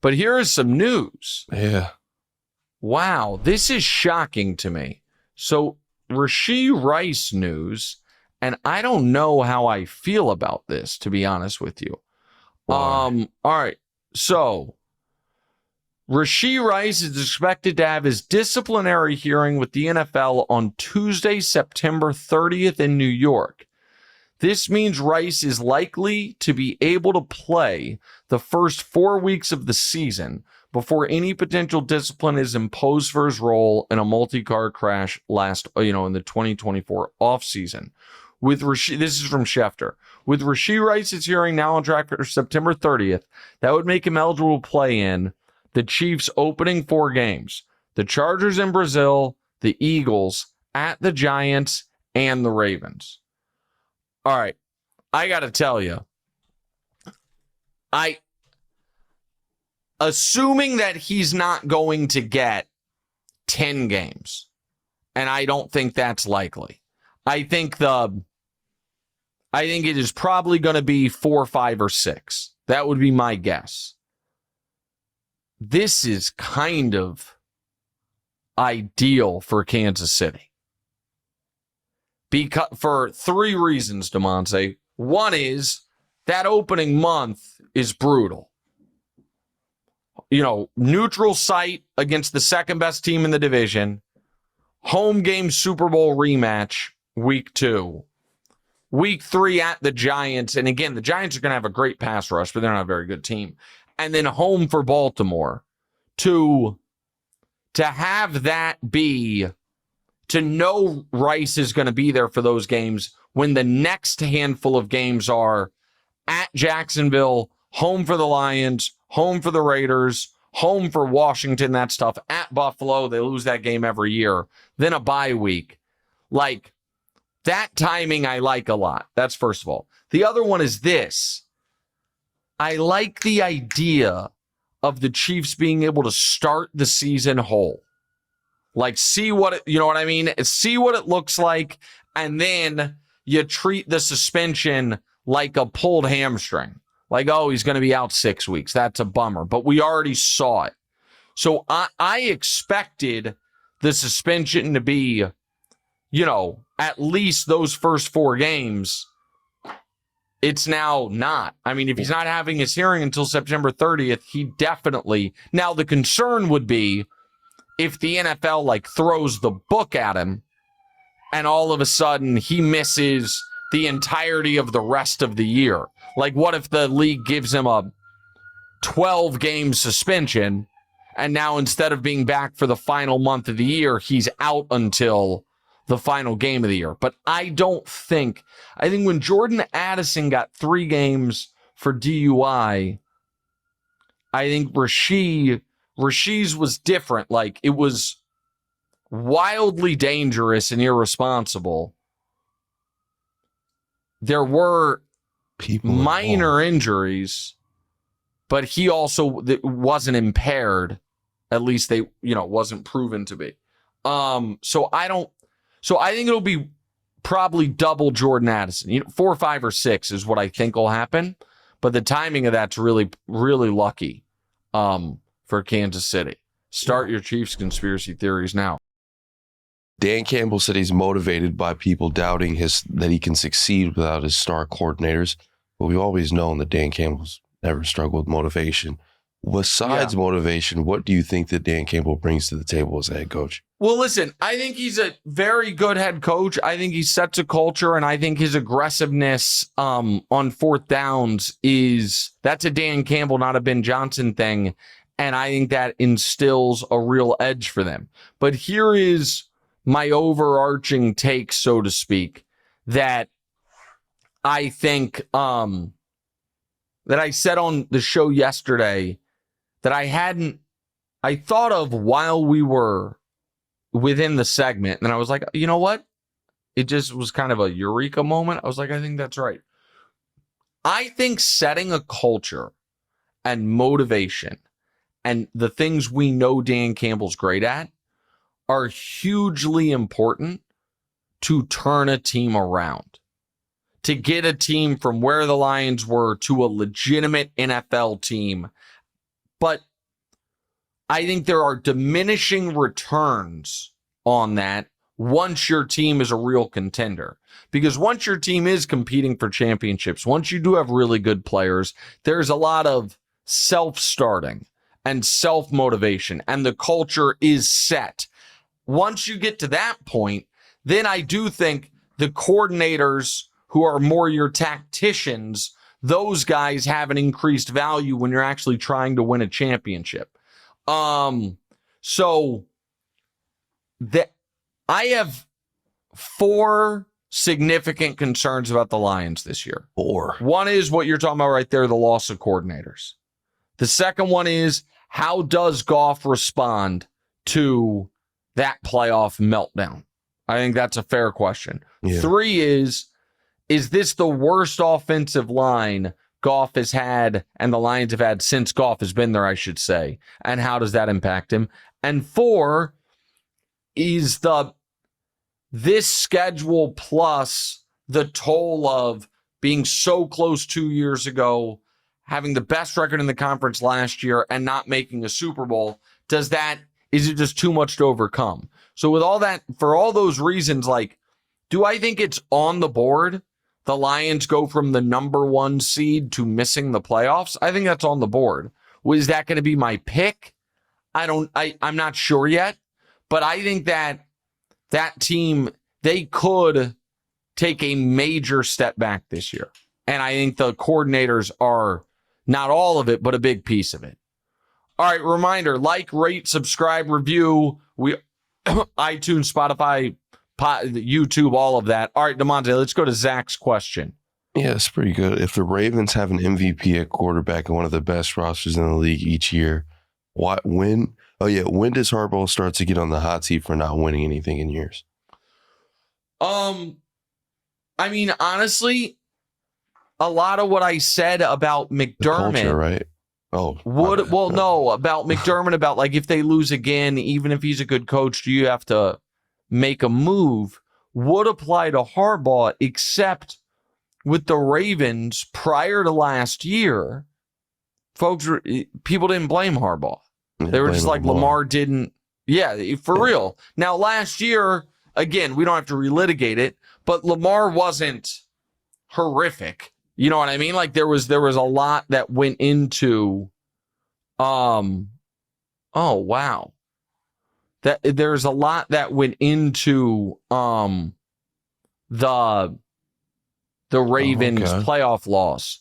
But here is some news. Yeah. Wow, this is shocking to me. So Rashee Rice news, and I don't know how I feel about this, to be honest with you. Why? All right. So Rashee Rice is expected to have his disciplinary hearing with the NFL on Tuesday, September 30th in New York. This means Rice is likely to be able to play the first 4 weeks of the season before any potential discipline is imposed for his role in a multi-car crash in the 2024 offseason. With Rashee, this is from Schefter. With Rashee Rice's hearing now on track for September 30th, that would make him eligible to play in the Chiefs' opening 4 games: the Chargers in Brazil, the Eagles, at the Giants, and the Ravens. All right, I got to tell you, assuming that he's not going to get 10 games, and I don't think that's likely. I think it is probably going to be 4, 5, or 6. That would be my guess. This is kind of ideal for Kansas City. For 3 reasons, DeMonte. One is that opening month is brutal. Neutral site against the second best team in the division. Home game Super Bowl rematch, week 2. Week 3 at the Giants. And again, the Giants are going to have a great pass rush, but they're not a very good team. And then home for Baltimore. To have that be, to know Rice is going to be there for those games when the next handful of games are at Jacksonville, home for the Lions, home for the Raiders, home for Washington, that stuff, at Buffalo, they lose that game every year, then a bye week. Like, that timing I like a lot. That's first of all. The other one is this. I like the idea of the Chiefs being able to start the season whole. Like, see what you know what I mean? See what it looks like, and then you treat the suspension like a pulled hamstring. Like, oh, he's going to be out 6 weeks. That's a bummer. But we already saw it. So I expected the suspension to be, at least those first 4 games. It's now not. I mean, if he's not having his hearing until September 30th, he definitely... Now, the concern would be if the NFL, throws the book at him and all of a sudden he misses the entirety of the rest of the year. Like, what if the league gives him a 12-game suspension and now instead of being back for the final month of the year, he's out until the final game of the year? But I think when Jordan Addison got 3 games for DUI, I think Rashee's was different. Like, it was wildly dangerous and irresponsible. There were minor injuries, but he also wasn't impaired. At least they, wasn't proven to be. So I think it'll be probably double Jordan Addison. 4, 5, or 6 is what I think will happen. But the timing of that's really, really lucky for Kansas City. Start your Chiefs conspiracy theories now. Dan Campbell said he's motivated by people doubting that he can succeed without his star coordinators. But we've always known that Dan Campbell's never struggled with motivation. Besides motivation, what do you think that Dan Campbell brings to the table as a head coach? Well, listen, I think he's a very good head coach. I think he sets a culture, and I think his aggressiveness on 4th downs that's a Dan Campbell, not a Ben Johnson thing. And I think that instills a real edge for them. But here is my overarching take, so to speak, that I think that I said on the show yesterday that I thought of while we were within the segment. And I was like, you know what? It just was kind of a eureka moment. I was like, I think that's right. I think setting a culture and motivation and the things we know Dan Campbell's great at are hugely important to turn a team around, to get a team from where the Lions were to a legitimate NFL team. But I think there are diminishing returns on that once your team is a real contender. Because once your team is competing for championships, once you do have really good players, there's a lot of self-starting and self-motivation, and the culture is set. Once you get to that point, then I do think the coordinators who are more your tacticians, those guys have an increased value when you're actually trying to win a championship. So that I have 4 significant concerns about the Lions this year. 4. One is what you're talking about right there, the loss of coordinators. The second one is, how does Goff respond to that playoff meltdown? I think that's a fair question. Yeah. 3 is this the worst offensive line Goff has had and the Lions have had since Goff has been there, I should say? And how does that impact him? And 4 is this schedule plus the toll of being so close 2 years ago, having the best record in the conference last year and not making a Super Bowl. Is it just too much to overcome? So with all that, for all those reasons, like, do I think it's on the board? The Lions go from the number 1 seed to missing the playoffs. I think that's on the board. Was that going to be my pick? I'm not sure yet, but I think that team, they could take a major step back this year. And I think the coordinators are not all of it, but a big piece of it. All right, reminder, like, rate, subscribe, review. We iTunes, Spotify, YouTube, all of that. All right, DeMonte, let's go to Zach's question. Yeah, it's pretty good. If the Ravens have an MVP at quarterback and one of the best rosters in the league each year, when does Harbaugh start to get on the hot seat for not winning anything in years? I mean, honestly, a lot of what I said about McDermott, the culture, right? About McDermott, about like if they lose again, even if he's a good coach, do you have to make a move, would apply to Harbaugh, except with the Ravens prior to last year, people didn't blame Harbaugh. They were just like, Lamar didn't. Yeah, for real. Now, last year, again, we don't have to relitigate it, but Lamar wasn't horrific. You know what I mean? Like there was a lot that went into, oh wow, that there's a lot that went into the Ravens playoff loss.